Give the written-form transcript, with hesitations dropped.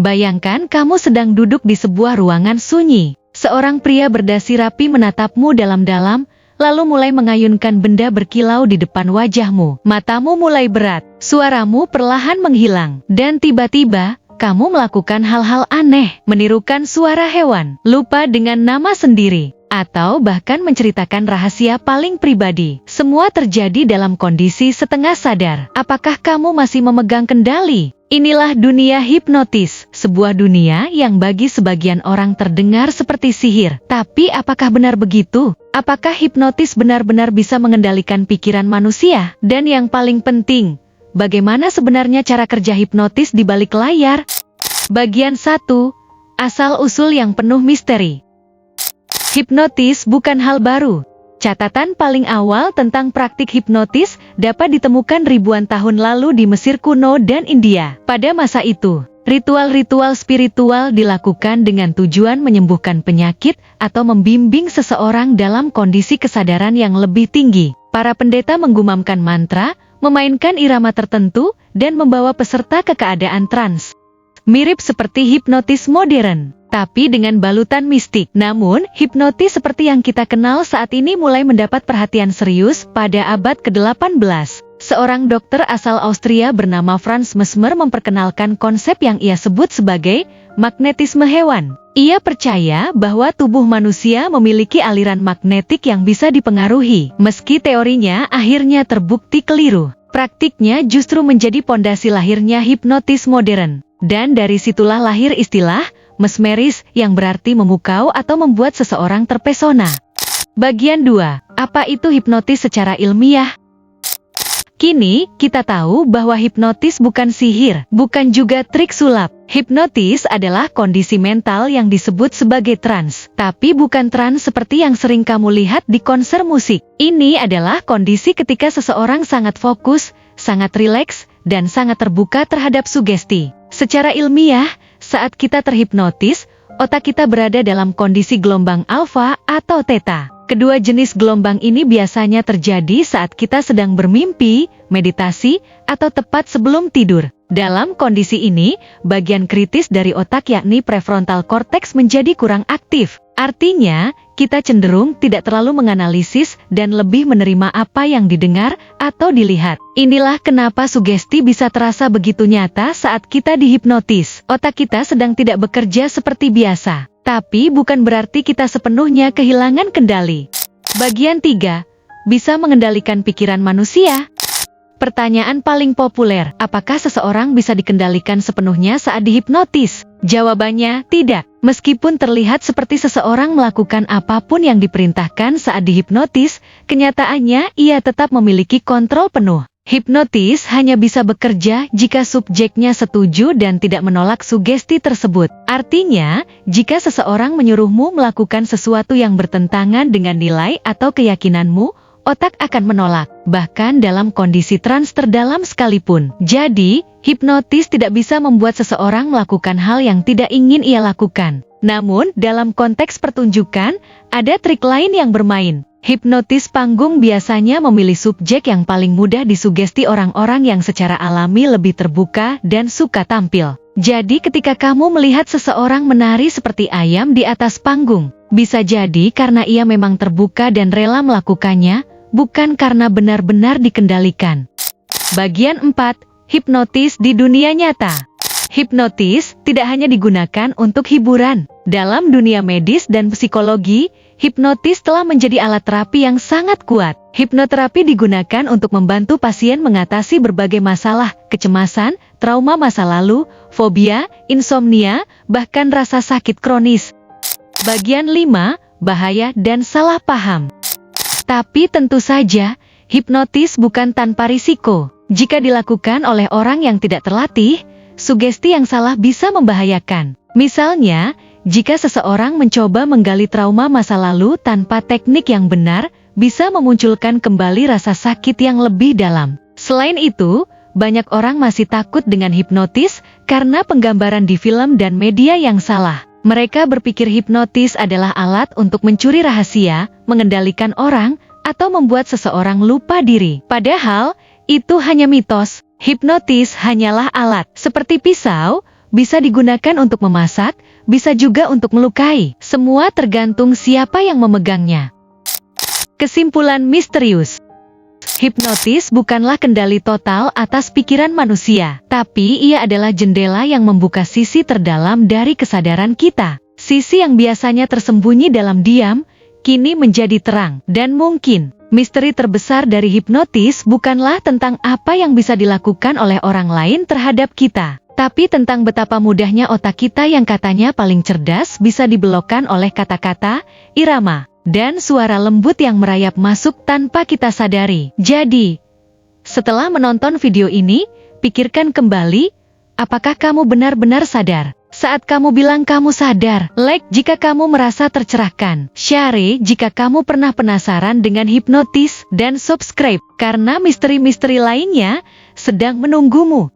Bayangkan kamu sedang duduk di sebuah ruangan sunyi. Seorang pria berdasi rapi menatapmu dalam-dalam, lalu mulai mengayunkan benda berkilau di depan wajahmu. Matamu mulai berat, suaramu perlahan menghilang, dan tiba-tiba, kamu melakukan hal-hal aneh, menirukan suara hewan, lupa dengan nama sendiri, atau bahkan menceritakan rahasia paling pribadi. Semua terjadi dalam kondisi setengah sadar. Apakah kamu masih memegang kendali? Inilah dunia hipnotis, sebuah dunia yang bagi sebagian orang terdengar seperti sihir. Tapi apakah benar begitu? Apakah hipnotis benar-benar bisa mengendalikan pikiran manusia? Dan yang paling penting, bagaimana sebenarnya cara kerja hipnotis di balik layar? Bagian 1. Asal-usul yang penuh misteri. Hipnotis bukan hal baru. Catatan paling awal tentang praktik hipnotis dapat ditemukan ribuan tahun lalu di Mesir kuno dan India. Pada masa itu, ritual-ritual spiritual dilakukan dengan tujuan menyembuhkan penyakit atau membimbing seseorang dalam kondisi kesadaran yang lebih tinggi. Para pendeta menggumamkan mantra, memainkan irama tertentu, dan membawa peserta ke keadaan trans. Mirip seperti hipnotis modern, tapi dengan balutan mistik. Namun, hipnotis seperti yang kita kenal saat ini mulai mendapat perhatian serius pada abad ke-18. Seorang dokter asal Austria bernama Franz Mesmer memperkenalkan konsep yang ia sebut sebagai magnetisme hewan. Ia percaya bahwa tubuh manusia memiliki aliran magnetik yang bisa dipengaruhi. Meski teorinya akhirnya terbukti keliru, praktiknya justru menjadi pondasi lahirnya hipnotis modern. Dan dari situlah lahir istilah mesmeris yang berarti memukau atau membuat seseorang terpesona. Bagian 2. Apa itu hipnotis secara ilmiah? Kini, kita tahu bahwa hipnotis bukan sihir, bukan juga trik sulap. Hipnotis adalah kondisi mental yang disebut sebagai trans, tapi bukan trans seperti yang sering kamu lihat di konser musik. Ini adalah kondisi ketika seseorang sangat fokus, sangat rileks, dan sangat terbuka terhadap sugesti. Secara ilmiah, saat kita terhipnotis, otak kita berada dalam kondisi gelombang alfa atau theta. Kedua jenis gelombang ini biasanya terjadi saat kita sedang bermimpi, meditasi, atau tepat sebelum tidur. Dalam kondisi ini, bagian kritis dari otak yakni prefrontal cortex menjadi kurang aktif. Artinya, kita cenderung tidak terlalu menganalisis dan lebih menerima apa yang didengar atau dilihat. Inilah kenapa sugesti bisa terasa begitu nyata saat kita dihipnotis. Otak kita sedang tidak bekerja seperti biasa. Tapi bukan berarti kita sepenuhnya kehilangan kendali. Bagian 3. Bisa mengendalikan pikiran manusia? Pertanyaan paling populer, apakah seseorang bisa dikendalikan sepenuhnya saat dihipnotis? Jawabannya, tidak. Meskipun terlihat seperti seseorang melakukan apapun yang diperintahkan saat dihipnotis, kenyataannya ia tetap memiliki kontrol penuh. Hipnotis hanya bisa bekerja jika subjeknya setuju dan tidak menolak sugesti tersebut. Artinya, jika seseorang menyuruhmu melakukan sesuatu yang bertentangan dengan nilai atau keyakinanmu, otak akan menolak, bahkan dalam kondisi trans terdalam sekalipun. Jadi, hipnotis tidak bisa membuat seseorang melakukan hal yang tidak ingin ia lakukan. Namun, dalam konteks pertunjukan, ada trik lain yang bermain. Hipnotis panggung biasanya memilih subjek yang paling mudah disugesti orang-orang yang secara alami lebih terbuka dan suka tampil. Jadi ketika kamu melihat seseorang menari seperti ayam di atas panggung, bisa jadi karena ia memang terbuka dan rela melakukannya, bukan karena benar-benar dikendalikan. Bagian 4. Hipnotis di dunia nyata. Hipnotis tidak hanya digunakan untuk hiburan. Dalam dunia medis dan psikologi, hipnotis telah menjadi alat terapi yang sangat kuat. Hipnoterapi digunakan untuk membantu pasien mengatasi berbagai masalah, kecemasan, trauma masa lalu, fobia, insomnia, bahkan rasa sakit kronis. Bagian 5. Bahaya dan salah paham. Tapi tentu saja, hipnotis bukan tanpa risiko. Jika dilakukan oleh orang yang tidak terlatih, sugesti yang salah bisa membahayakan. Misalnya, jika seseorang mencoba menggali trauma masa lalu tanpa teknik yang benar, bisa memunculkan kembali rasa sakit yang lebih dalam. Selain itu, banyak orang masih takut dengan hipnotis karena penggambaran di film dan media yang salah. Mereka berpikir hipnotis adalah alat untuk mencuri rahasia, mengendalikan orang, atau membuat seseorang lupa diri. Padahal, itu hanya mitos. Hipnotis hanyalah alat. Seperti pisau, bisa digunakan untuk memasak, bisa juga untuk melukai. Semua tergantung siapa yang memegangnya. Kesimpulan misterius. Hipnotis bukanlah kendali total atas pikiran manusia, tapi ia adalah jendela yang membuka sisi terdalam dari kesadaran kita. Sisi yang biasanya tersembunyi dalam diam, kini menjadi terang. Dan mungkin, misteri terbesar dari hipnotis bukanlah tentang apa yang bisa dilakukan oleh orang lain terhadap kita, tapi tentang betapa mudahnya otak kita yang katanya paling cerdas bisa dibelokkan oleh kata-kata, irama, dan suara lembut yang merayap masuk tanpa kita sadari. Jadi, setelah menonton video ini, pikirkan kembali, apakah kamu benar-benar sadar? Saat kamu bilang kamu sadar, like jika kamu merasa tercerahkan, share jika kamu pernah penasaran dengan hipnotis, dan subscribe, karena misteri-misteri lainnya sedang menunggumu.